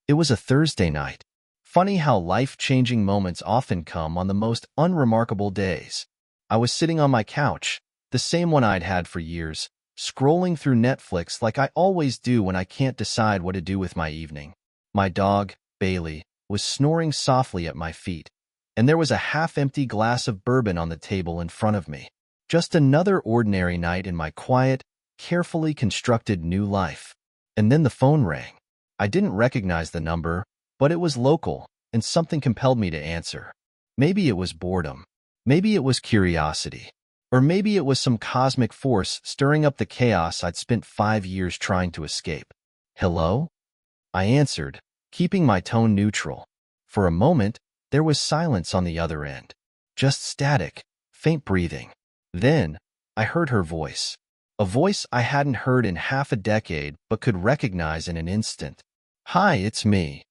It was a Thursday night. Funny how life-changing moments often come on the most unremarkable days. I was sitting on my couch, the same one I'd had for years, scrolling through Netflix like I always do when I can't decide what to do with my evening. My dog, Bailey, was snoring softly at my feet, and there was a half-empty glass of bourbon on the table in front of me. Just another ordinary night in my quiet, carefully constructed new life. And then the phone rang. I didn't recognize the number, but it was local, and something compelled me to answer. Maybe it was boredom. Maybe it was curiosity. Or maybe it was some cosmic force stirring up the chaos I'd spent 5 years trying to escape. Hello? I answered, keeping my tone neutral. For a moment, there was silence on the other end. Just static, faint breathing. Then, I heard her voice. A voice I hadn't heard in half a decade but could recognize in an instant. Hi, it's me.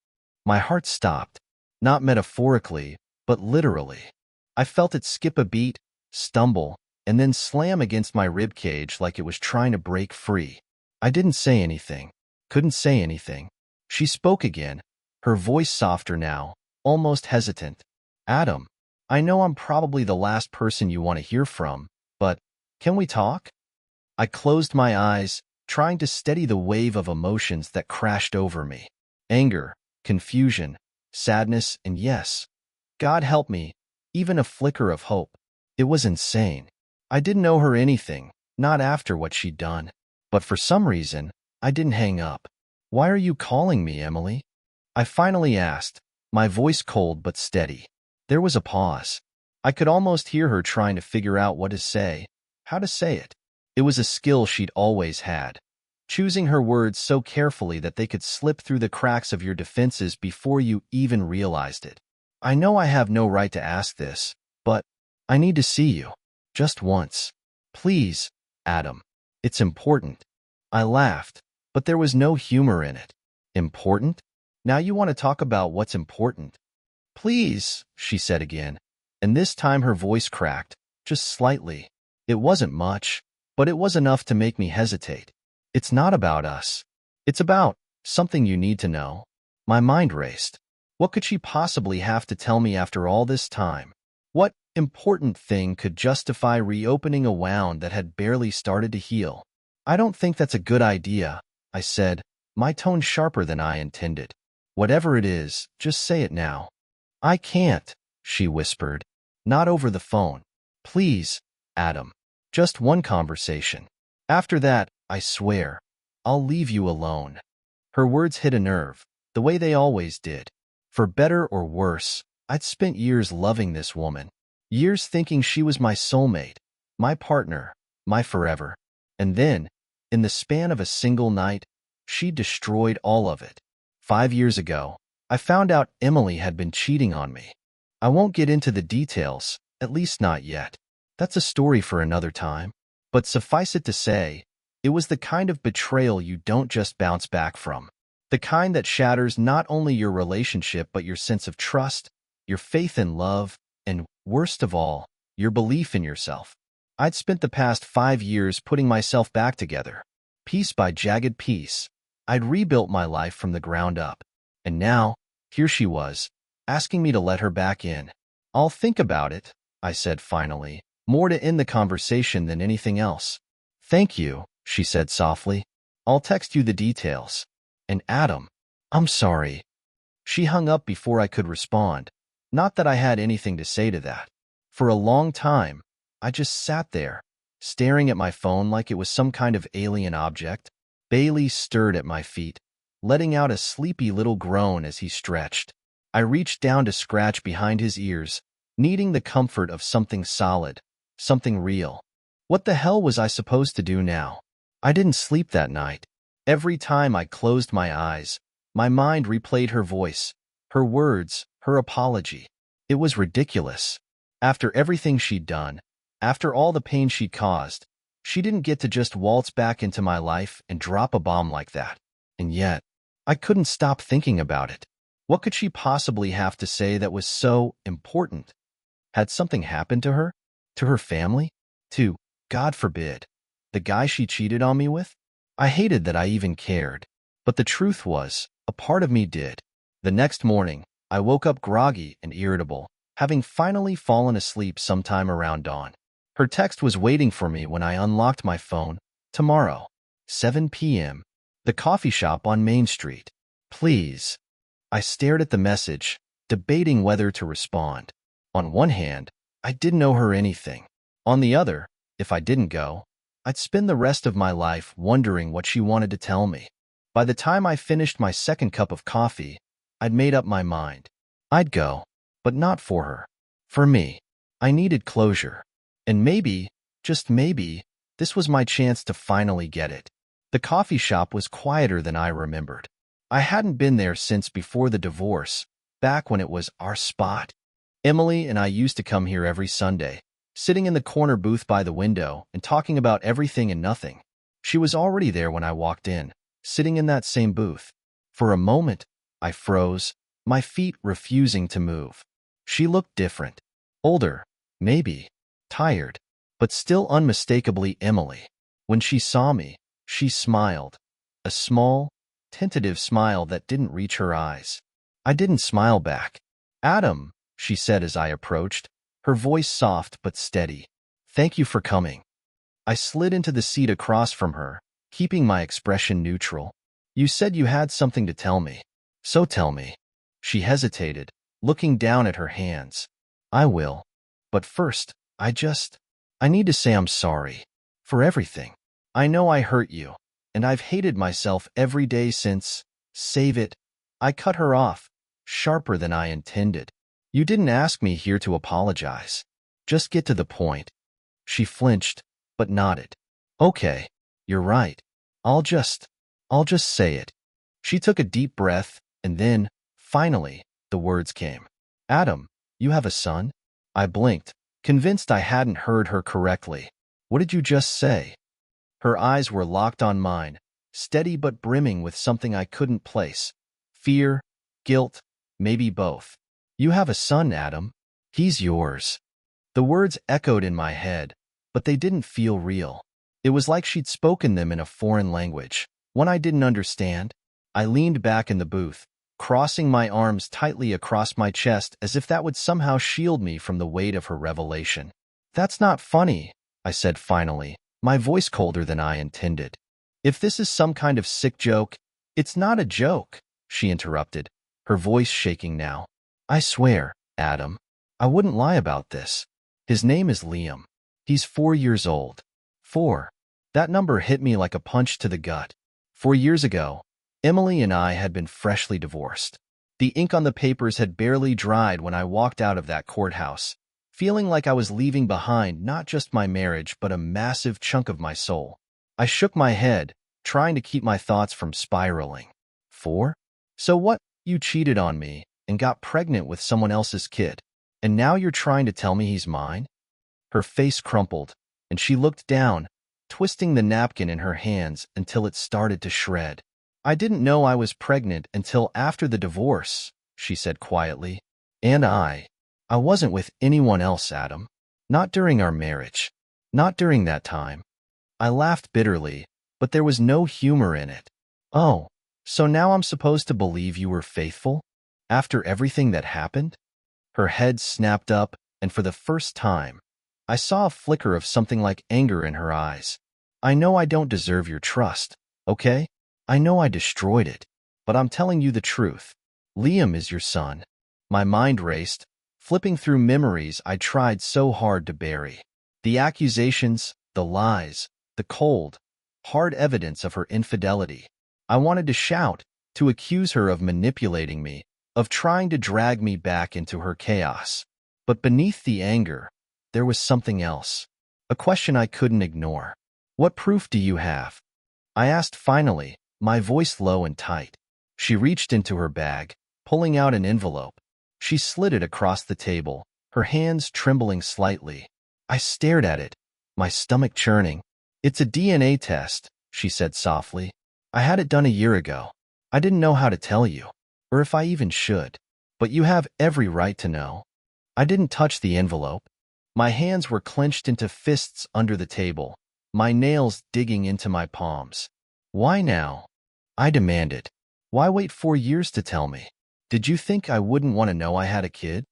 My heart stopped, not metaphorically, but literally. I felt it skip a beat, stumble, and then slam against my ribcage like it was trying to break free. I didn't say anything, couldn't say anything. She spoke again, her voice softer now, almost hesitant. Adam, I know I'm probably the last person you want to hear from, but can we talk? I closed my eyes, trying to steady the wave of emotions that crashed over me. Anger, confusion, sadness, and yes, God help me, even a flicker of hope. It was insane. I didn't owe her anything, not after what she'd done. But for some reason, I didn't hang up. Why are you calling me, Emily? I finally asked, my voice cold but steady. There was a pause. I could almost hear her trying to figure out what to say, how to say it. It was a skill she'd always had, choosing her words so carefully that they could slip through the cracks of your defenses before you even realized it. I know I have no right to ask this, but I need to see you. Just once. Please, Adam. It's important. I laughed, but there was no humor in it. Important? Now you want to talk about what's important? Please, she said again, and this time her voice cracked, just slightly. It wasn't much, but it was enough to make me hesitate. It's not about us. It's about something you need to know. My mind raced. What could she possibly have to tell me after all this time? What important thing could justify reopening a wound that had barely started to heal? I don't think that's a good idea, I said, my tone sharper than I intended. Whatever it is, just say it now. I can't, she whispered. Not over the phone. Please, Adam. Just one conversation. After that, I swear, I'll leave you alone. Her words hit a nerve, the way they always did. For better or worse, I'd spent years loving this woman. Years thinking she was my soulmate, my partner, my forever. And then, in the span of a single night, she destroyed all of it. 5 years ago, I found out Emily had been cheating on me. I won't get into the details, at least not yet. That's a story for another time. But suffice it to say, it was the kind of betrayal you don't just bounce back from. The kind that shatters not only your relationship but your sense of trust, your faith in love, and, worst of all, your belief in yourself. I'd spent the past 5 years putting myself back together. Piece by jagged piece, I'd rebuilt my life from the ground up. And now, here she was, asking me to let her back in. I'll think about it, I said finally, more to end the conversation than anything else. Thank you, she said softly. I'll text you the details. And Adam, I'm sorry. She hung up before I could respond. Not that I had anything to say to that. For a long time, I just sat there, staring at my phone like it was some kind of alien object. Bailey stirred at my feet, letting out a sleepy little groan as he stretched. I reached down to scratch behind his ears, needing the comfort of something solid, something real. What the hell was I supposed to do now? I didn't sleep that night. Every time I closed my eyes, my mind replayed her voice, her words, her apology. It was ridiculous. After everything she'd done, after all the pain she'd caused, she didn't get to just waltz back into my life and drop a bomb like that. And yet, I couldn't stop thinking about it. What could she possibly have to say that was so important? Had something happened to her? To her family? To, God forbid, the guy she cheated on me with? I hated that I even cared. But the truth was, a part of me did. The next morning, I woke up groggy and irritable, having finally fallen asleep sometime around dawn. Her text was waiting for me when I unlocked my phone. Tomorrow, 7 p.m. The coffee shop on Main Street. Please. I stared at the message, debating whether to respond. On one hand, I didn't owe her anything. On the other, if I didn't go, I'd spend the rest of my life wondering what she wanted to tell me. By the time I finished my second cup of coffee, I'd made up my mind. I'd go, but not for her. For me. I needed closure. And maybe, just maybe, this was my chance to finally get it. The coffee shop was quieter than I remembered. I hadn't been there since before the divorce, back when it was our spot. Emily and I used to come here every Sunday, sitting in the corner booth by the window and talking about everything and nothing. She was already there when I walked in, sitting in that same booth. For a moment, I froze, my feet refusing to move. She looked different. Older, maybe. Tired, but still unmistakably Emily. When she saw me, she smiled. A small, tentative smile that didn't reach her eyes. I didn't smile back. "Adam," she said as I approached, her voice soft but steady. "Thank you for coming." I slid into the seat across from her, keeping my expression neutral. "You said you had something to tell me. So tell me." She hesitated, looking down at her hands. "I will. But first, I need to say I'm sorry. For everything. I know I hurt you, and I've hated myself every day since. Save it." I cut her off, sharper than I intended. "You didn't ask me here to apologize. Just get to the point." She flinched, but nodded. "Okay, you're right. I'll just say it." She took a deep breath, and then, finally, the words came. "Adam, you have a son?" I blinked, convinced I hadn't heard her correctly. "What did you just say?" Her eyes were locked on mine, steady but brimming with something I couldn't place. Fear, guilt, maybe both. "You have a son, Adam. He's yours." The words echoed in my head, but they didn't feel real. It was like she'd spoken them in a foreign language, one I didn't understand. I leaned back in the booth, crossing my arms tightly across my chest as if that would somehow shield me from the weight of her revelation. "That's not funny," I said finally, my voice colder than I intended. "If this is some kind of sick joke, it's not a joke," she interrupted, her voice shaking now. "I swear, Adam, I wouldn't lie about this. His name is Liam. He's 4 years old." 4. That number hit me like a punch to the gut. 4 years ago, Emily and I had been freshly divorced. The ink on the papers had barely dried when I walked out of that courthouse, feeling like I was leaving behind not just my marriage but a massive chunk of my soul. I shook my head, trying to keep my thoughts from spiraling. 4? So what? You cheated on me and got pregnant with someone else's kid, and now you're trying to tell me he's mine? Her face crumpled, and she looked down, twisting the napkin in her hands until it started to shred. "I didn't know I was pregnant until after the divorce," she said quietly. "And I wasn't with anyone else, Adam. Not during our marriage. Not during that time." I laughed bitterly, but there was no humor in it. "Oh, so now I'm supposed to believe you were faithful? After everything that happened?" Her head snapped up, and for the first time, I saw a flicker of something like anger in her eyes. "I know I don't deserve your trust, okay? I know I destroyed it, but I'm telling you the truth. Liam is your son." My mind raced, flipping through memories I tried so hard to bury. The accusations, the lies, the cold, hard evidence of her infidelity. I wanted to shout, to accuse her of manipulating me, of trying to drag me back into her chaos. But beneath the anger, there was something else. A question I couldn't ignore. "What proof do you have?" I asked finally, my voice low and tight. She reached into her bag, pulling out an envelope. She slid it across the table, her hands trembling slightly. I stared at it, my stomach churning. "It's a DNA test," she said softly. "I had it done a year ago. I didn't know how to tell you, or if I even should. But you have every right to know." I didn't touch the envelope. My hands were clenched into fists under the table, my nails digging into my palms. "Why now?" I demanded. "Why wait 4 years to tell me? Did you think I wouldn't want to know I had a kid?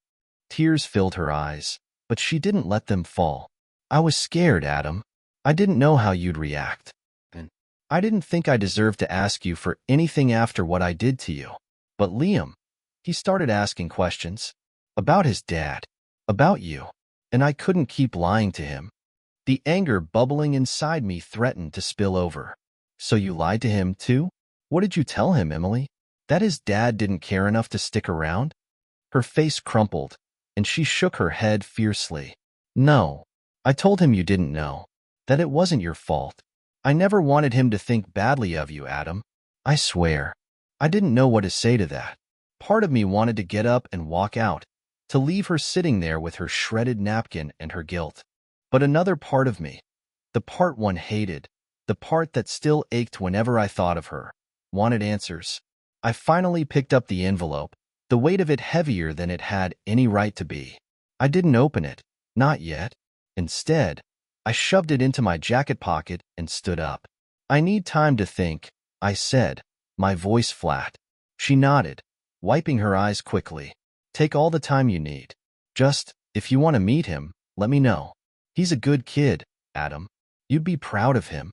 Tears filled her eyes, but she didn't let them fall. I was scared, Adam. I didn't know how you'd react. And I didn't think I deserved to ask you for anything after what I did to you. But Liam, he started asking questions. About his dad. About you. And I couldn't keep lying to him. The anger bubbling inside me threatened to spill over. So you lied to him, too? What did you tell him, Emily? That his dad didn't care enough to stick around? Her face crumpled, and she shook her head fiercely. No. I told him you didn't know. That it wasn't your fault. I never wanted him to think badly of you, Adam. I swear. I didn't know what to say to that. Part of me wanted to get up and walk out, to leave her sitting there with her shredded napkin and her guilt. But another part of me, the part one hated, the part that still ached whenever I thought of her, wanted answers. I finally picked up the envelope, the weight of it heavier than it had any right to be. I didn't open it, not yet. Instead, I shoved it into my jacket pocket and stood up. I need time to think, I said, my voice flat. She nodded, wiping her eyes quickly. Take all the time you need. Just, if you want to meet him, let me know. He's a good kid, Adam. You'd be proud of him.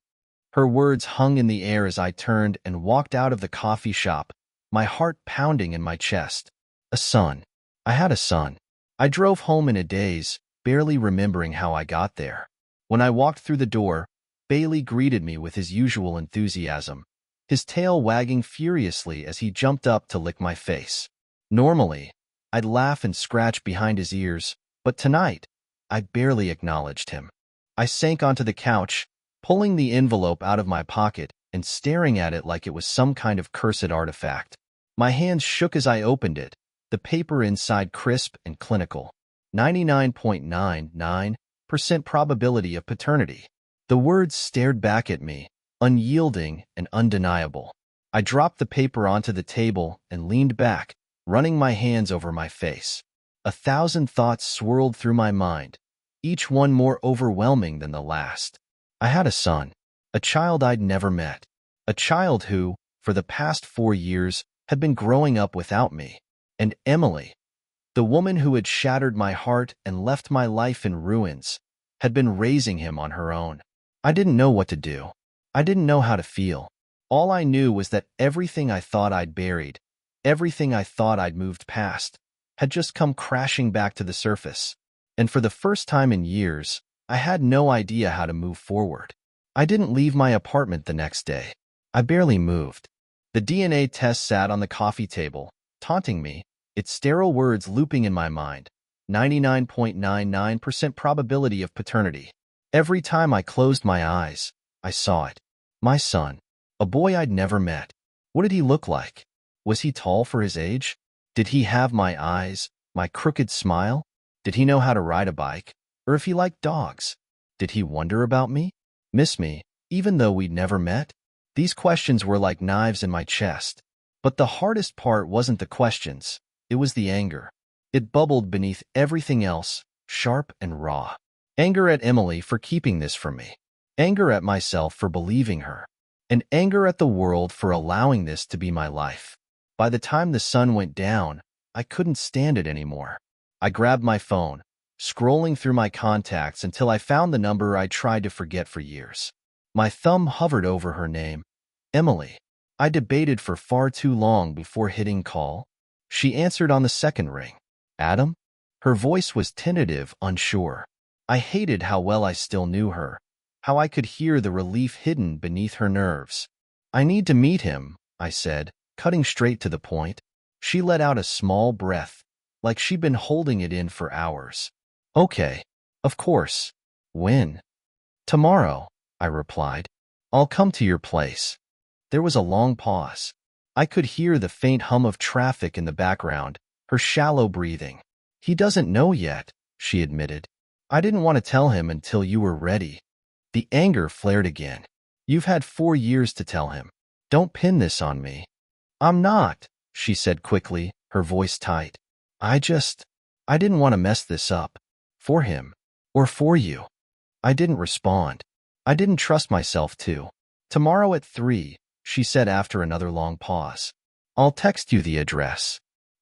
Her words hung in the air as I turned and walked out of the coffee shop, my heart pounding in my chest. A son. I had a son. I drove home in a daze, barely remembering how I got there. When I walked through the door, Bailey greeted me with his usual enthusiasm, his tail wagging furiously as he jumped up to lick my face. Normally, I'd laugh and scratch behind his ears, but tonight, I barely acknowledged him. I sank onto the couch, pulling the envelope out of my pocket and staring at it like it was some kind of cursed artifact. My hands shook as I opened it, the paper inside crisp and clinical. 99.99% probability of paternity. The words stared back at me, unyielding and undeniable. I dropped the paper onto the table and leaned back, running my hands over my face. 1,000 thoughts swirled through my mind, each one more overwhelming than the last. I had a son, a child I'd never met, a child who, for the past 4 years, had been growing up without me. And Emily, the woman who had shattered my heart and left my life in ruins, had been raising him on her own. I didn't know what to do. I didn't know how to feel. All I knew was that everything I thought I'd buried, everything I thought I'd moved past, had just come crashing back to the surface. And for the first time in years, I had no idea how to move forward. I didn't leave my apartment the next day. I barely moved. The DNA test sat on the coffee table, taunting me, its sterile words looping in my mind. 99.99% probability of paternity. Every time I closed my eyes, I saw it. My son. A boy I'd never met. What did he look like? Was he tall for his age? Did he have my eyes, my crooked smile? Did he know how to ride a bike? Or if he liked dogs? Did he wonder about me? Miss me, even though we'd never met? These questions were like knives in my chest. But the hardest part wasn't the questions. It was the anger. It bubbled beneath everything else, sharp and raw. Anger at Emily for keeping this from me. Anger at myself for believing her. And anger at the world for allowing this to be my life. By the time the sun went down, I couldn't stand it anymore. I grabbed my phone, scrolling through my contacts until I found the number I tried to forget for years. My thumb hovered over her name, Emily. I debated for far too long before hitting call. She answered on the second ring. Adam? Her voice was tentative, unsure. I hated how well I still knew her, how I could hear the relief hidden beneath her nerves. I need to meet him, I said, cutting straight to the point. She let out a small breath, like she'd been holding it in for hours. Okay, of course. When? Tomorrow, I replied. I'll come to your place. There was a long pause. I could hear the faint hum of traffic in the background, her shallow breathing. He doesn't know yet, she admitted. I didn't want to tell him until you were ready. The anger flared again. You've had 4 years to tell him. Don't pin this on me. I'm not, she said quickly, her voice tight. I didn't want to mess this up. For him. Or for you. I didn't respond. I didn't trust myself to. Tomorrow at 3, she said after another long pause. I'll text you the address.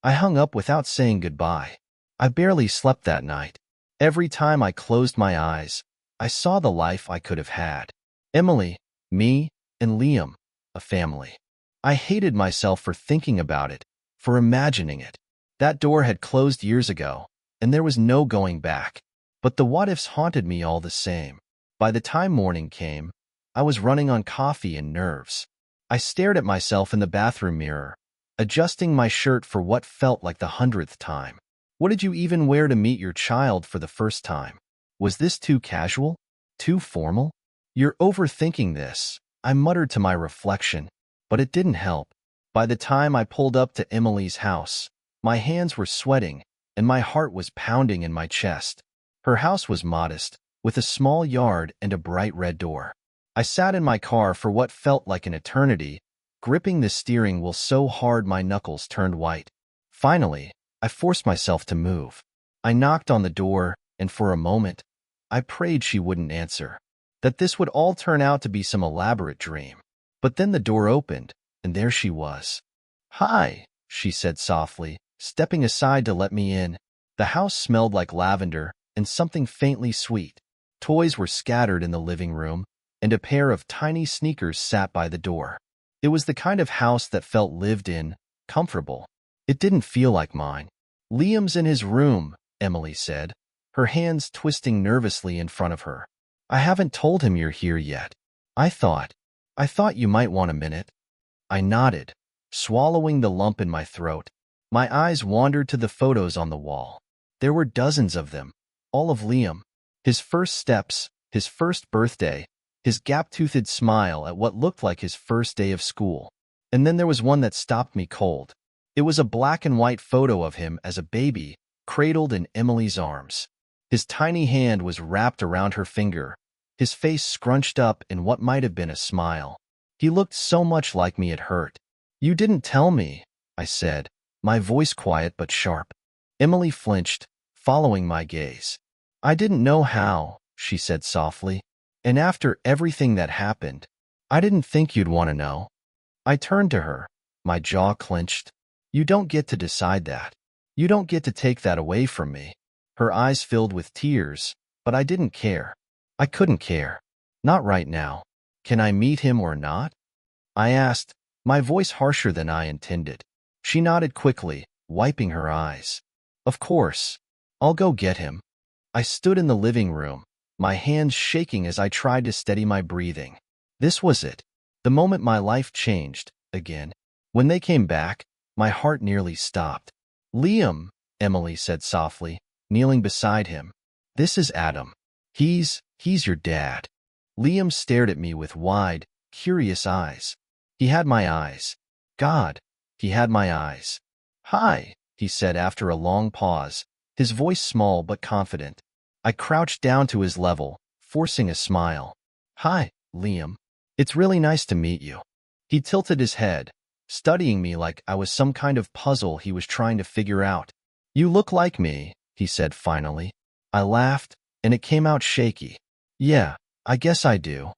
I hung up without saying goodbye. I barely slept that night. Every time I closed my eyes, I saw the life I could have had. Emily, me, and Liam, a family. I hated myself for thinking about it, for imagining it. That door had closed years ago, and there was no going back. But the what-ifs haunted me all the same. By the time morning came, I was running on coffee and nerves. I stared at myself in the bathroom mirror, adjusting my shirt for what felt like the 100th time. What did you even wear to meet your child for the first time? Was this too casual? Too formal? You're overthinking this, I muttered to my reflection, but it didn't help. By the time I pulled up to Emily's house, my hands were sweating and my heart was pounding in my chest. Her house was modest, with a small yard and a bright red door. I sat in my car for what felt like an eternity, gripping the steering wheel so hard my knuckles turned white. Finally, I forced myself to move. I knocked on the door, and for a moment, I prayed she wouldn't answer, that this would all turn out to be some elaborate dream. But then the door opened, and there she was. "Hi," she said softly, stepping aside to let me in. The house smelled like lavender and something faintly sweet. Toys were scattered in the living room, and a pair of tiny sneakers sat by the door. It was the kind of house that felt lived in, comfortable. It didn't feel like mine. "Liam's in his room," Emily said, her hands twisting nervously in front of her. "I haven't told him you're here yet. I thought you might want a minute." I nodded, swallowing the lump in my throat. My eyes wandered to the photos on the wall. There were dozens of them, all of Liam. His first steps, his first birthday, his gap-toothed smile at what looked like his first day of school. And then there was one that stopped me cold. It was a black and white photo of him as a baby, cradled in Emily's arms. His tiny hand was wrapped around her finger, his face scrunched up in what might have been a smile. He looked so much like me it hurt. "You didn't tell me," I said, my voice quiet but sharp. Emily flinched, following my gaze. "I didn't know how," she said softly. "And after everything that happened, I didn't think you'd want to know." I turned to her, my jaw clenched. "You don't get to decide that. You don't get to take that away from me." Her eyes filled with tears, but I didn't care. I couldn't care. Not right now. "Can I meet him or not?" I asked, my voice harsher than I intended. She nodded quickly, wiping her eyes. "Of course. I'll go get him." I stood in the living room, my hands shaking as I tried to steady my breathing. This was it, the moment my life changed, again. When they came back, my heart nearly stopped. "Liam," Emily said softly, kneeling beside him. "This is Adam. He's your dad." Liam stared at me with wide, curious eyes. He had my eyes. God, he had my eyes. "Hi," he said after a long pause, his voice small but confident. I crouched down to his level, forcing a smile. "Hi, Liam. It's really nice to meet you." He tilted his head, studying me like I was some kind of puzzle he was trying to figure out. "You look like me," he said finally. I laughed, and it came out shaky. "Yeah, I guess I do."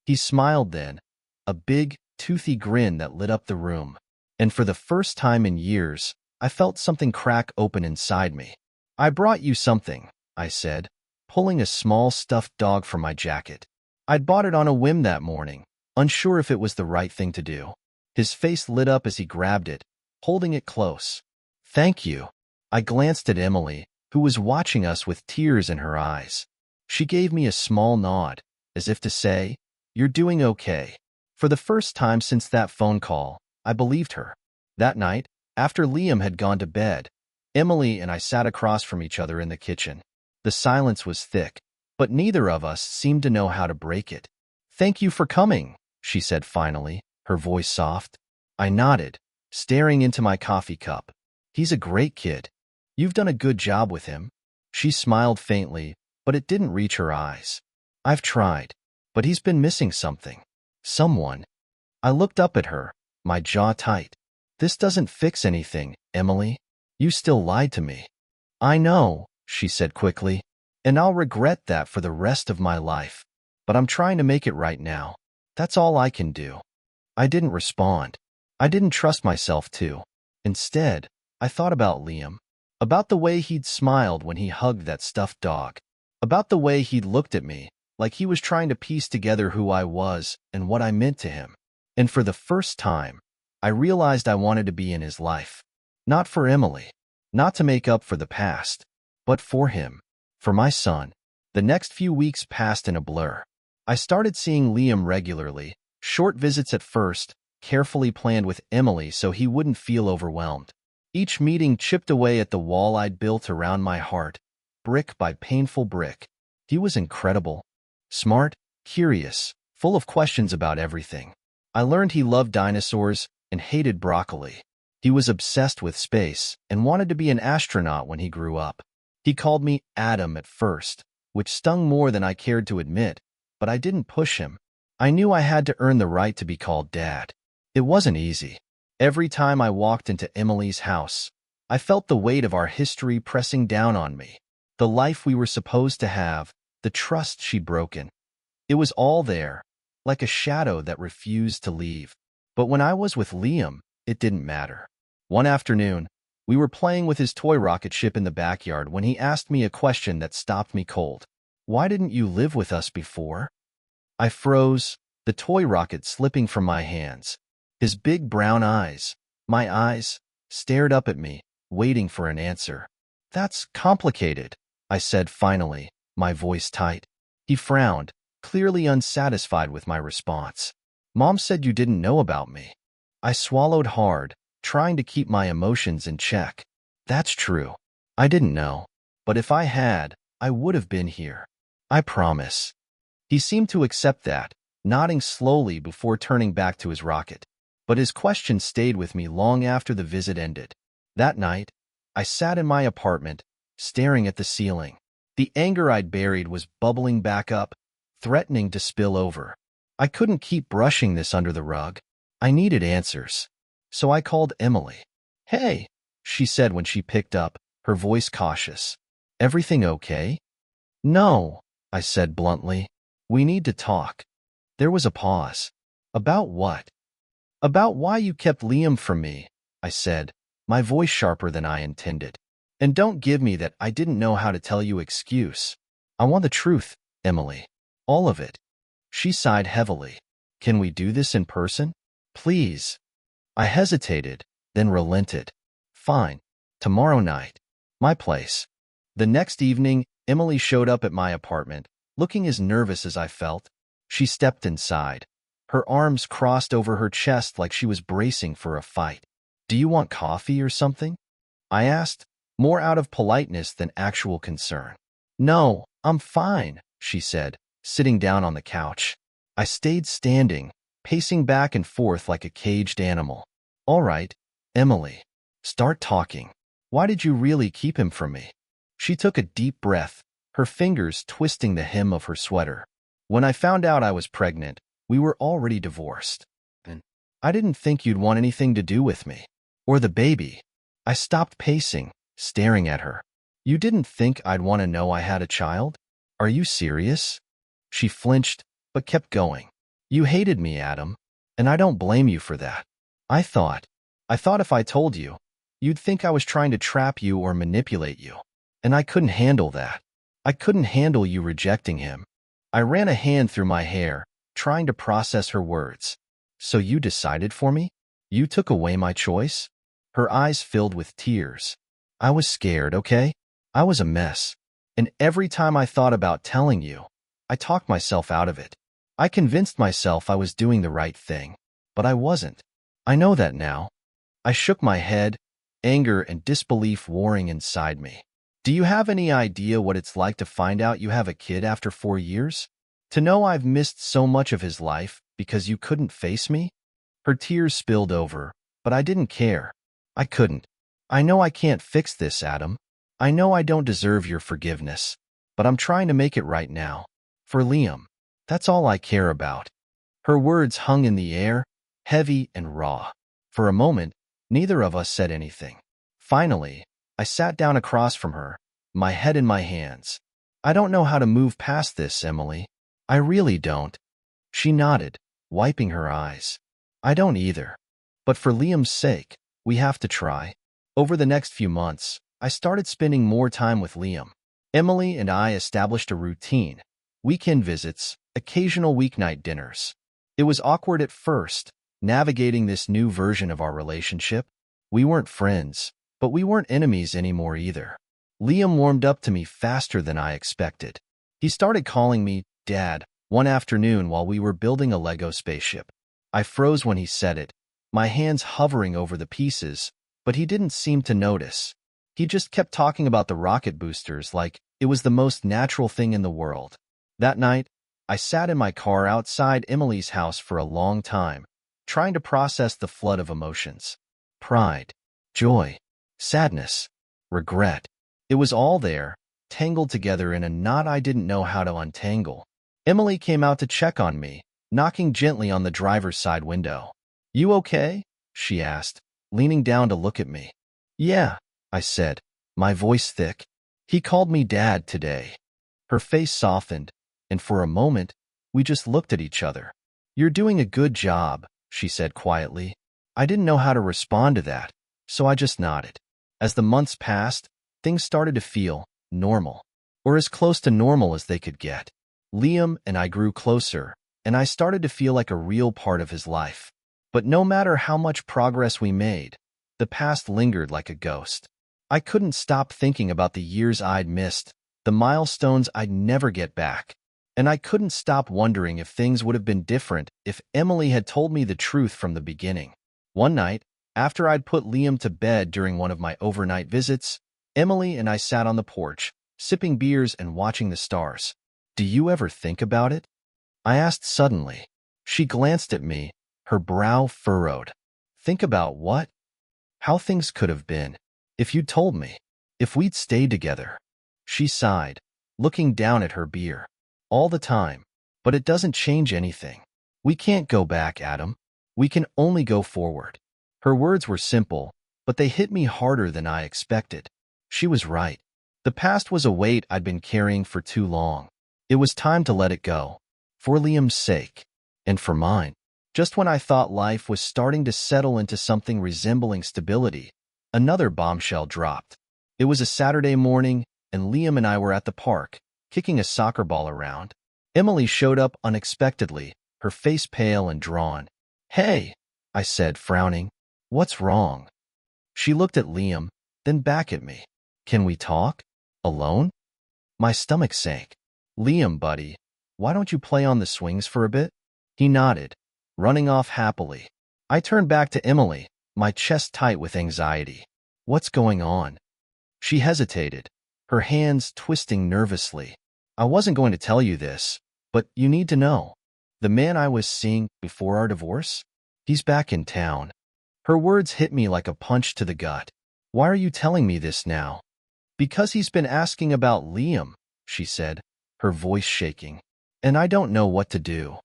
He smiled then, a big, toothy grin that lit up the room. And for the first time in years, I felt something crack open inside me. "I brought you something," I said, pulling a small stuffed dog from my jacket. I'd bought it on a whim that morning, unsure if it was the right thing to do. His face lit up as he grabbed it, holding it close. "Thank you." I glanced at Emily, who was watching us with tears in her eyes. She gave me a small nod, as if to say, "You're doing okay." For the first time since that phone call, I believed her. That night, after Liam had gone to bed, Emily and I sat across from each other in the kitchen. The silence was thick, but neither of us seemed to know how to break it. "Thank you for coming," she said finally, her voice soft. I nodded, staring into my coffee cup. "He's a great kid. You've done a good job with him." She smiled faintly, but it didn't reach her eyes. "I've tried, but he's been missing something. Someone." I looked up at her, my jaw tight. "This doesn't fix anything, Emily. You still lied to me." "I know," she said quickly, "and I'll regret that for the rest of my life. But I'm trying to make it right now. That's all I can do." I didn't respond. I didn't trust myself to. Instead, I thought about Liam, about the way he'd smiled when he hugged that stuffed dog, about the way he'd looked at me like he was trying to piece together who I was and what I meant to him. And for the first time, I realized I wanted to be in his life. Not for Emily, not to make up for the past, but for him, for my son. The next few weeks passed in a blur. I started seeing Liam regularly, short visits at first, carefully planned with Emily so he wouldn't feel overwhelmed. Each meeting chipped away at the wall I'd built around my heart, brick by painful brick. He was incredible. Smart, curious, full of questions about everything. I learned he loved dinosaurs and hated broccoli. He was obsessed with space and wanted to be an astronaut when he grew up. He called me Adam at first, which stung more than I cared to admit, but I didn't push him. I knew I had to earn the right to be called Dad. It wasn't easy. Every time I walked into Emily's house, I felt the weight of our history pressing down on me. The life we were supposed to have, the trust she'd broken. It was all there, like a shadow that refused to leave. But when I was with Liam, it didn't matter. One afternoon, we were playing with his toy rocket ship in the backyard when he asked me a question that stopped me cold. "Why didn't you live with us before?" I froze, the toy rocket slipping from my hands. His big brown eyes, my eyes, stared up at me, waiting for an answer. "That's complicated," I said finally, my voice tight. He frowned, clearly unsatisfied with my response. "Mom said you didn't know about me." I swallowed hard, trying to keep my emotions in check. "That's true. I didn't know. But if I had, I would have been here. I promise." He seemed to accept that, nodding slowly before turning back to his rocket. But his question stayed with me long after the visit ended. That night, I sat in my apartment, staring at the ceiling. The anger I'd buried was bubbling back up, threatening to spill over. I couldn't keep brushing this under the rug. I needed answers. So I called Emily. "Hey," she said when she picked up, her voice cautious. "Everything okay?" "No," I said bluntly. "We need to talk." There was a pause. "About what?" "About why you kept Liam from me," I said, my voice sharper than I intended. "And don't give me that I didn't know how to tell you excuse. I want the truth, Emily. All of it." She sighed heavily. "Can we do this in person? Please." I hesitated, then relented. "Fine. Tomorrow night. My place." The next evening, Emily showed up at my apartment, looking as nervous as I felt. She stepped inside. Her arms crossed over her chest like she was bracing for a fight. "Do you want coffee or something?" I asked, more out of politeness than actual concern. "No, I'm fine," she said, sitting down on the couch. I stayed standing, pacing back and forth like a caged animal. "All right, Emily, start talking. Why did you really keep him from me?" She took a deep breath, her fingers twisting the hem of her sweater. "When I found out I was pregnant, we were already divorced. And I didn't think you'd want anything to do with me. Or the baby." I stopped pacing, staring at her. "You didn't think I'd want to know I had a child? Are you serious?" She flinched, but kept going. "You hated me, Adam, and I don't blame you for that. I thought if I told you, you'd think I was trying to trap you or manipulate you. And I couldn't handle that. I couldn't handle you rejecting him." I ran a hand through my hair, trying to process her words. "So you decided for me? You took away my choice?" Her eyes filled with tears. "I was scared, okay? I was a mess. And every time I thought about telling you, I talked myself out of it. I convinced myself I was doing the right thing. But I wasn't. I know that now." I shook my head, anger and disbelief warring inside me. "Do you have any idea what it's like to find out you have a kid after 4 years? To know I've missed so much of his life because you couldn't face me?" Her tears spilled over, but I didn't care. I couldn't. "I know I can't fix this, Adam. I know I don't deserve your forgiveness. But I'm trying to make it right now. For Liam. That's all I care about." Her words hung in the air, heavy and raw. For a moment, neither of us said anything. Finally, I sat down across from her, my head in my hands. "I don't know how to move past this, Emily. I really don't." She nodded, wiping her eyes. "I don't either. But for Liam's sake, we have to try." Over the next few months, I started spending more time with Liam. Emily and I established a routine: weekend visits, occasional weeknight dinners. It was awkward at first, navigating this new version of our relationship. We weren't friends, but we weren't enemies anymore either. Liam warmed up to me faster than I expected. He started calling me Dad one afternoon while we were building a Lego spaceship. I froze when he said it, my hands hovering over the pieces, but he didn't seem to notice. He just kept talking about the rocket boosters like it was the most natural thing in the world. That night, I sat in my car outside Emily's house for a long time, trying to process the flood of emotions. Pride, joy, sadness, regret. It was all there, tangled together in a knot I didn't know how to untangle. Emily came out to check on me, knocking gently on the driver's side window. "You okay?" she asked, leaning down to look at me. "Yeah," I said, my voice thick. "He called me Dad today." Her face softened, and for a moment, we just looked at each other. "You're doing a good job," she said quietly. I didn't know how to respond to that, so I just nodded. As the months passed, things started to feel normal, or as close to normal as they could get. Liam and I grew closer, and I started to feel like a real part of his life. But no matter how much progress we made, the past lingered like a ghost. I couldn't stop thinking about the years I'd missed, the milestones I'd never get back. And I couldn't stop wondering if things would have been different if Emily had told me the truth from the beginning. One night, after I'd put Liam to bed during one of my overnight visits, Emily and I sat on the porch, sipping beers and watching the stars. "Do you ever think about it?" I asked suddenly. She glanced at me, her brow furrowed. "Think about what?" "How things could have been. If you'd told me. If we'd stayed together." She sighed, looking down at her beer. "All the time. But it doesn't change anything. We can't go back, Adam. We can only go forward." Her words were simple, but they hit me harder than I expected. She was right. The past was a weight I'd been carrying for too long. It was time to let it go. For Liam's sake. And for mine. Just when I thought life was starting to settle into something resembling stability, another bombshell dropped. It was a Saturday morning, and Liam and I were at the park, kicking a soccer ball around. Emily showed up unexpectedly, her face pale and drawn. "Hey," I said, frowning. "What's wrong?" She looked at Liam, then back at me. "Can we talk? Alone?" My stomach sank. "Liam, buddy, why don't you play on the swings for a bit?" He nodded, running off happily. I turned back to Emily, my chest tight with anxiety. "What's going on?" She hesitated, her hands twisting nervously. "I wasn't going to tell you this, but you need to know. The man I was seeing before our divorce? He's back in town." Her words hit me like a punch to the gut. "Why are you telling me this now?" "Because he's been asking about Liam," she said, her voice shaking. "And I don't know what to do."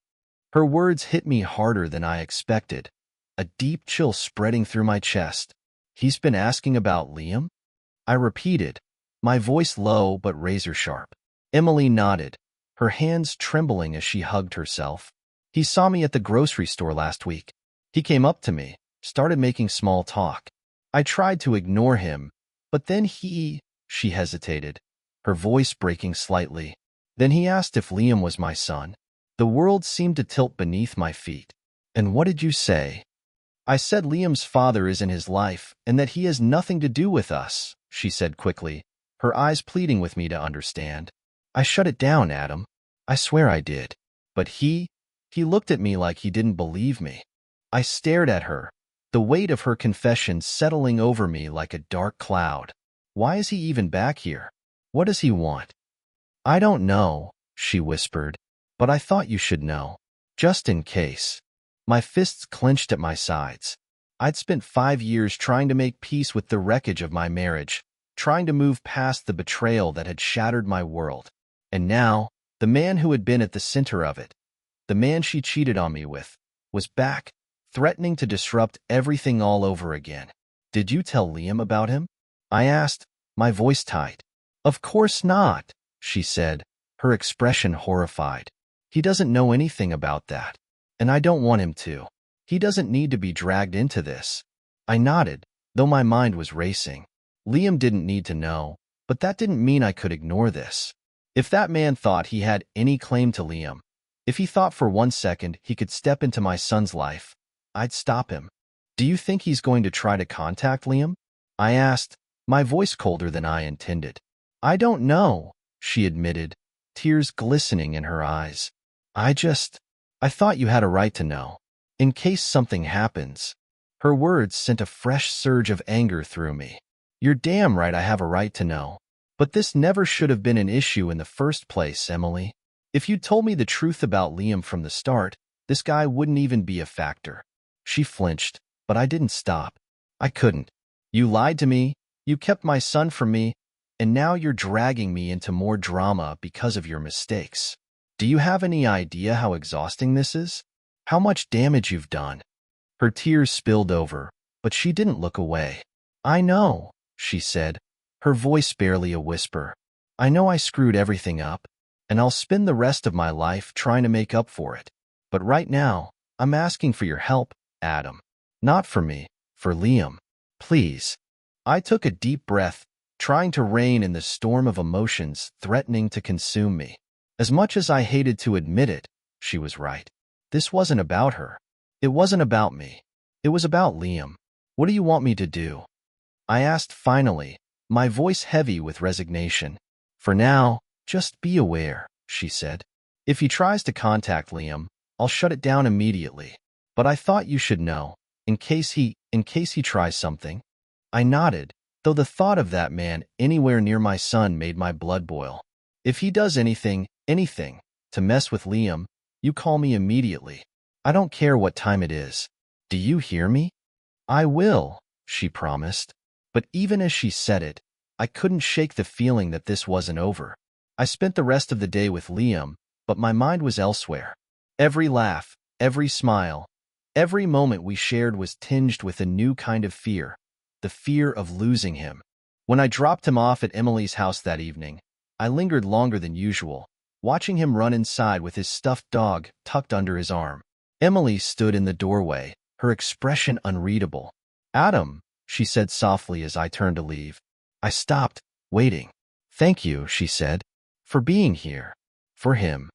Her words hit me harder than I expected, a deep chill spreading through my chest. "He's been asking about Liam?" I repeated, my voice low but razor-sharp. Emily nodded, her hands trembling as she hugged herself. "He saw me at the grocery store last week. He came up to me, started making small talk. I tried to ignore him, but then she hesitated, her voice breaking slightly. Then he asked if Liam was my son. The world seemed to tilt beneath my feet. "And what did you say?" "I said Liam's father is in his life and that he has nothing to do with us," she said quickly, her eyes pleading with me to understand. I shut it down, Adam. I swear I did. But he looked at me like he didn't believe me. I stared at her, the weight of her confession settling over me like a dark cloud. Why is he even back here? What does he want? "I don't know," she whispered, "but I thought you should know. Just in case." My fists clenched at my sides. I'd spent 5 years trying to make peace with the wreckage of my marriage, trying to move past the betrayal that had shattered my world. And now, the man who had been at the center of it, the man she cheated on me with, was back, threatening to disrupt everything all over again. "Did you tell Liam about him?" I asked, my voice tight. "Of course not," she said, her expression horrified. "He doesn't know anything about that. And I don't want him to. He doesn't need to be dragged into this." I nodded, though my mind was racing. Liam didn't need to know, but that didn't mean I could ignore this. If that man thought he had any claim to Liam, if he thought for 1 second he could step into my son's life, I'd stop him. Do you think he's going to try to contact Liam? I asked, my voice colder than I intended. I don't know, she admitted, tears glistening in her eyes. I thought you had a right to know. In case something happens. Her words sent a fresh surge of anger through me. You're damn right I have a right to know. But this never should have been an issue in the first place, Emily. If you'd told me the truth about Liam from the start, this guy wouldn't even be a factor. She flinched, but I didn't stop. I couldn't. You lied to me, you kept my son from me, and now you're dragging me into more drama because of your mistakes. Do you have any idea how exhausting this is? How much damage you've done? Her tears spilled over, but she didn't look away. I know, she said, her voice barely a whisper. I know I screwed everything up, and I'll spend the rest of my life trying to make up for it. But right now, I'm asking for your help, Adam. Not for me, for Liam. Please. I took a deep breath, trying to rein in the storm of emotions threatening to consume me. As much as I hated to admit it, she was right. This wasn't about her. It wasn't about me. It was about Liam. What do you want me to do? I asked finally, my voice heavy with resignation. For now, just be aware, she said. If he tries to contact Liam, I'll shut it down immediately. But I thought you should know, in case he tries something. I nodded, though the thought of that man anywhere near my son made my blood boil. If he does anything, to mess with Liam, you call me immediately. I don't care what time it is. Do you hear me? I will, she promised. But even as she said it, I couldn't shake the feeling that this wasn't over. I spent the rest of the day with Liam, but my mind was elsewhere. Every laugh, every smile, every moment we shared was tinged with a new kind of fear, the fear of losing him. When I dropped him off at Emily's house that evening, I lingered longer than usual, watching him run inside with his stuffed dog tucked under his arm. Emily stood in the doorway, her expression unreadable. Adam, she said softly as I turned to leave. I stopped, waiting. Thank you, she said, for being here. For him.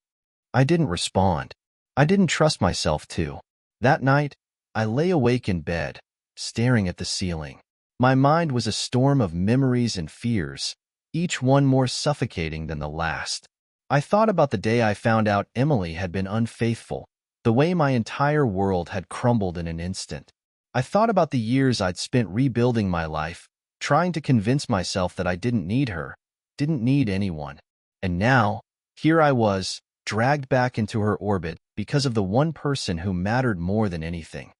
I didn't respond. I didn't trust myself to. That night, I lay awake in bed, staring at the ceiling. My mind was a storm of memories and fears, each one more suffocating than the last. I thought about the day I found out Emily had been unfaithful, the way my entire world had crumbled in an instant. I thought about the years I'd spent rebuilding my life, trying to convince myself that I didn't need her, didn't need anyone. And now, here I was, dragged back into her orbit because of the one person who mattered more than anything.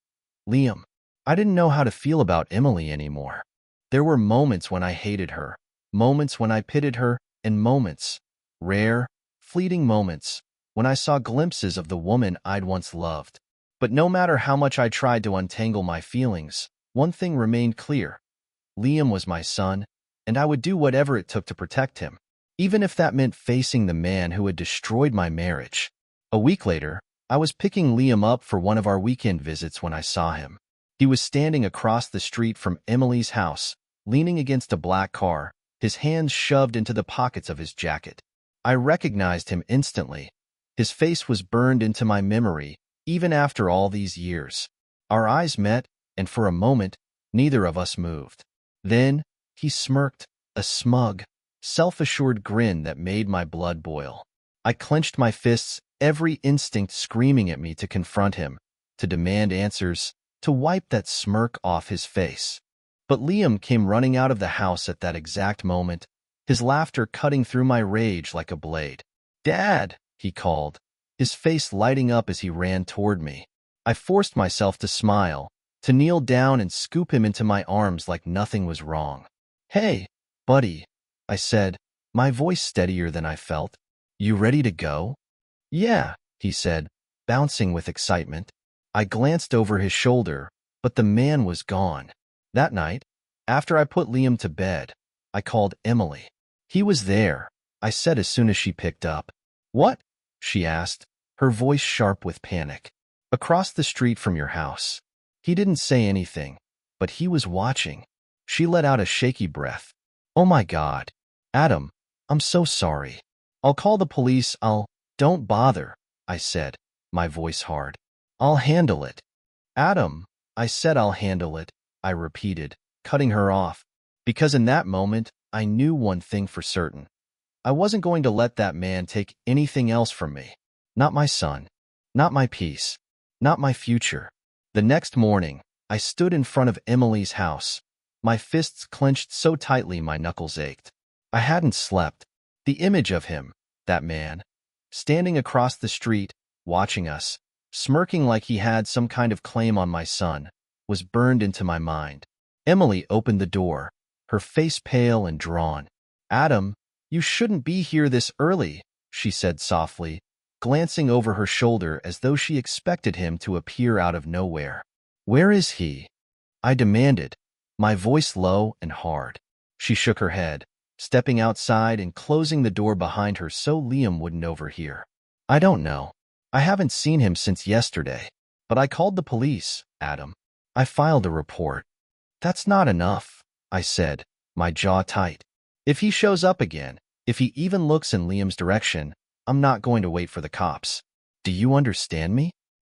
Liam. I didn't know how to feel about Emily anymore. There were moments when I hated her, moments when I pitied her, and moments, rare, fleeting moments, when I saw glimpses of the woman I'd once loved. But no matter how much I tried to untangle my feelings, one thing remained clear. Liam was my son, and I would do whatever it took to protect him, even if that meant facing the man who had destroyed my marriage. A week later, I was picking Liam up for one of our weekend visits when I saw him. He was standing across the street from Emily's house, leaning against a black car, his hands shoved into the pockets of his jacket. I recognized him instantly. His face was burned into my memory, even after all these years. Our eyes met, and for a moment, neither of us moved. Then, he smirked, a smug, self-assured grin that made my blood boil. I clenched my fists, every instinct screaming at me to confront him, to demand answers, to wipe that smirk off his face. But Liam came running out of the house at that exact moment, his laughter cutting through my rage like a blade. "Dad!" he called, his face lighting up as he ran toward me. I forced myself to smile, to kneel down and scoop him into my arms like nothing was wrong. "Hey, buddy," I said, my voice steadier than I felt. "You ready to go?" "Yeah," he said, bouncing with excitement. I glanced over his shoulder, but the man was gone. That night, after I put Liam to bed, I called Emily. "He was there," I said as soon as she picked up. "What?" she asked, her voice sharp with panic. "Across the street from your house." He didn't say anything, but he was watching. She let out a shaky breath. Oh my God. Adam, I'm so sorry. I'll call the police. Don't bother, I said, my voice hard. I'll handle it. Adam, I said I'll handle it, I repeated, cutting her off, because in that moment, I knew one thing for certain. I wasn't going to let that man take anything else from me. Not my son. Not my peace. Not my future. The next morning, I stood in front of Emily's house, my fists clenched so tightly my knuckles ached. I hadn't slept. The image of him, that man, standing across the street, watching us, smirking like he had some kind of claim on my son, was burned into my mind. Emily opened the door, her face pale and drawn. Adam, you shouldn't be here this early, she said softly, glancing over her shoulder as though she expected him to appear out of nowhere. Where is he? I demanded, my voice low and hard. She shook her head, stepping outside and closing the door behind her so Liam wouldn't overhear. I don't know. I haven't seen him since yesterday. But I called the police, Adam. I filed a report. That's not enough, I said, my jaw tight. If he shows up again, if he even looks in Liam's direction, I'm not going to wait for the cops. Do you understand me?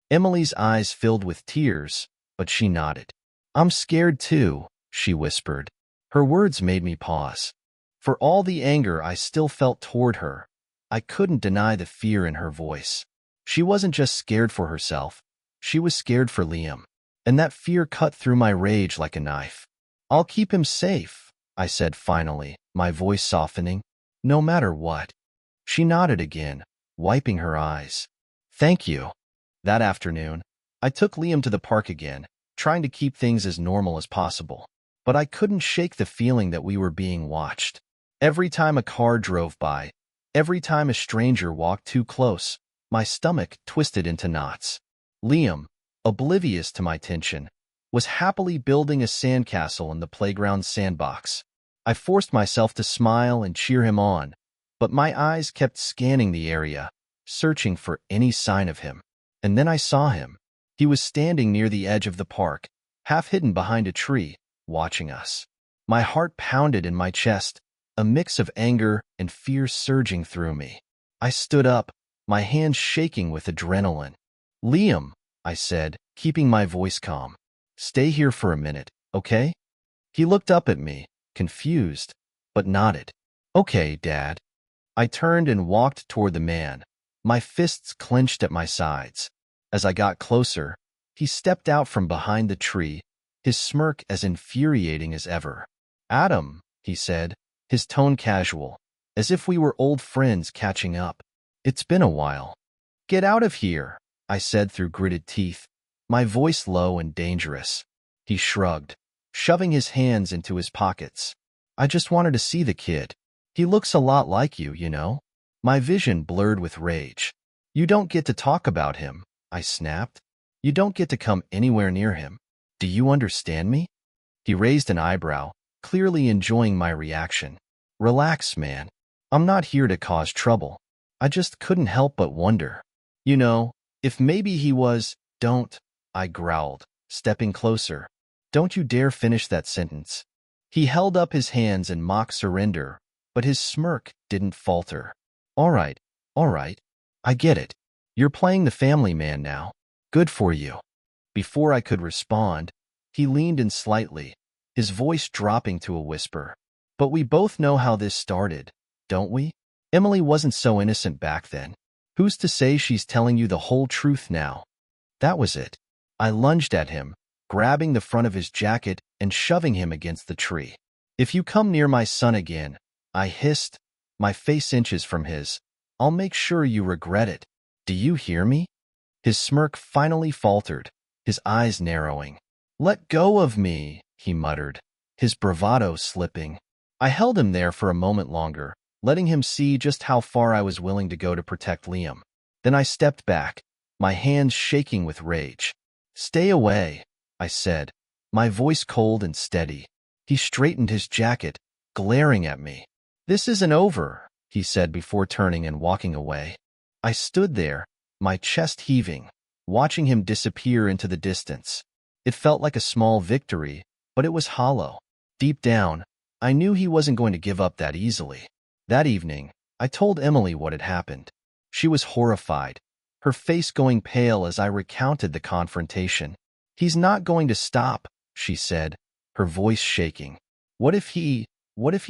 Emily's eyes filled with tears, but she nodded. I'm scared too, she whispered. Her words made me pause. For all the anger I still felt toward her, I couldn't deny the fear in her voice. She wasn't just scared for herself. She was scared for Liam. And that fear cut through my rage like a knife. I'll keep him safe, I said finally, my voice softening. No matter what. She nodded again, wiping her eyes. Thank you. That afternoon, I took Liam to the park again, trying to keep things as normal as possible. But I couldn't shake the feeling that we were being watched. Every time a car drove by, every time a stranger walked too close, my stomach twisted into knots. Liam, oblivious to my tension, was happily building a sandcastle in the playground sandbox. I forced myself to smile and cheer him on, but my eyes kept scanning the area, searching for any sign of him. And then I saw him. He was standing near the edge of the park, half hidden behind a tree, watching us. My heart pounded in my chest, a mix of anger and fear surging through me. I stood up, my hands shaking with adrenaline. Liam, I said, keeping my voice calm. Stay here for a minute, okay? He looked up at me, confused, but nodded. Okay, Dad. I turned and walked toward the man, my fists clenched at my sides. As I got closer, he stepped out from behind the tree, his smirk as infuriating as ever. Adam, he said, his tone casual, as if we were old friends catching up. It's been a while. Get out of here, I said through gritted teeth, my voice low and dangerous. He shrugged, shoving his hands into his pockets. I just wanted to see the kid. He looks a lot like you, you know? My vision blurred with rage. You don't get to talk about him, I snapped. You don't get to come anywhere near him. Do you understand me? He raised an eyebrow, clearly enjoying my reaction. Relax, man. I'm not here to cause trouble. I just couldn't help but wonder. You know, if maybe he was, don't, I growled, stepping closer. Don't you dare finish that sentence. He held up his hands in mock surrender, but his smirk didn't falter. All right, I get it. You're playing the family man now. Good for you. Before I could respond, he leaned in slightly, his voice dropping to a whisper. But we both know how this started, don't we? Emily wasn't so innocent back then. Who's to say she's telling you the whole truth now? That was it. I lunged at him, grabbing the front of his jacket and shoving him against the tree. If you come near my son again, I hissed, my face inches from his, I'll make sure you regret it. Do you hear me? His smirk finally faltered, his eyes narrowing. Let go of me, he muttered, his bravado slipping. I held him there for a moment longer, letting him see just how far I was willing to go to protect Liam. Then I stepped back, my hands shaking with rage. Stay away, I said, my voice cold and steady. He straightened his jacket, glaring at me. This isn't over, he said before turning and walking away. I stood there, my chest heaving, watching him disappear into the distance. It felt like a small victory, but it was hollow. Deep down, I knew he wasn't going to give up that easily. That evening, I told Emily what had happened. She was horrified, her face going pale as I recounted the confrontation. "He's not going to stop," she said, her voice shaking. What if he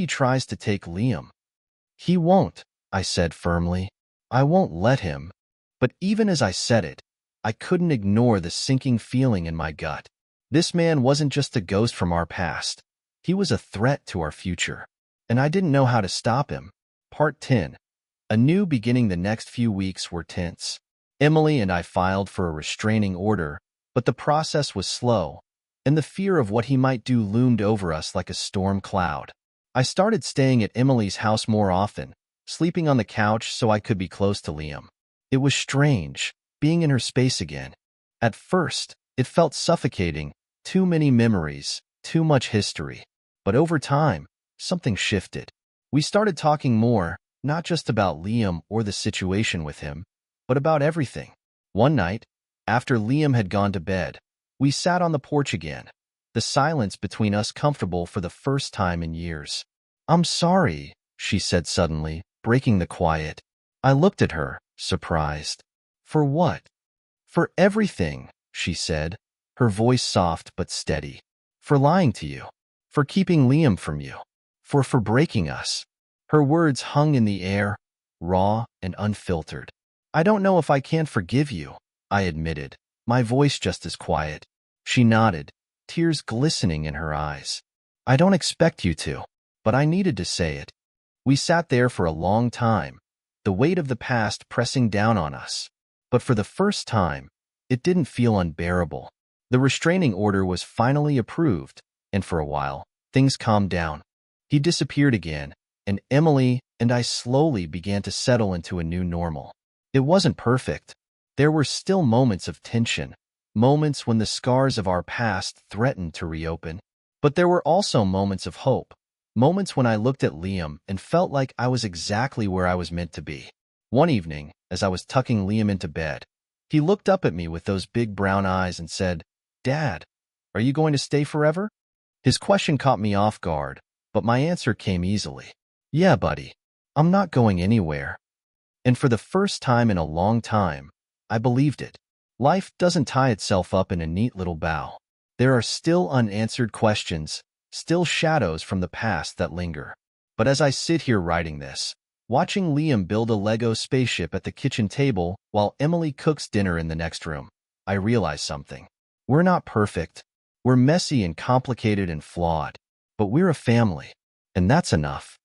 tries to take Liam?" "He won't," I said firmly. "I won't let him." But even as I said it, I couldn't ignore the sinking feeling in my gut. This man wasn't just a ghost from our past. He was a threat to our future, and I didn't know how to stop him. Part 10. A new beginning. The next few weeks were tense. Emily and I filed for a restraining order, but the process was slow, and the fear of what he might do loomed over us like a storm cloud. I started staying at Emily's house more often, sleeping on the couch so I could be close to Liam. It was strange, being in her space again. At first, it felt suffocating, too many memories, too much history. But over time, something shifted. We started talking more, not just about Liam or the situation with him, but about everything. One night, after Liam had gone to bed, we sat on the porch again, the silence between us comfortable for the first time in years. "I'm sorry," she said suddenly, breaking the quiet. I looked at her, surprised. "For what?" "For everything," she said, her voice soft but steady. "For lying to you. For keeping Liam from you. For breaking us." Her words hung in the air, raw and unfiltered. "I don't know if I can forgive you," I admitted, my voice just as quiet. She nodded, tears glistening in her eyes. "I don't expect you to, but I needed to say it." We sat there for a long time, the weight of the past pressing down on us. But for the first time, it didn't feel unbearable. The restraining order was finally approved, and for a while, things calmed down. He disappeared again, and Emily and I slowly began to settle into a new normal. It wasn't perfect. There were still moments of tension, moments when the scars of our past threatened to reopen. But there were also moments of hope, moments when I looked at Liam and felt like I was exactly where I was meant to be. One evening, as I was tucking Liam into bed, he looked up at me with those big brown eyes and said, "Dad, are you going to stay forever?" His question caught me off guard, but my answer came easily. "Yeah, buddy, I'm not going anywhere." And for the first time in a long time, I believed it. Life doesn't tie itself up in a neat little bow. There are still unanswered questions, still shadows from the past that linger. But as I sit here writing this, watching Liam build a Lego spaceship at the kitchen table while Emily cooks dinner in the next room, I realize something. We're not perfect. We're messy and complicated and flawed. But we're a family. And that's enough.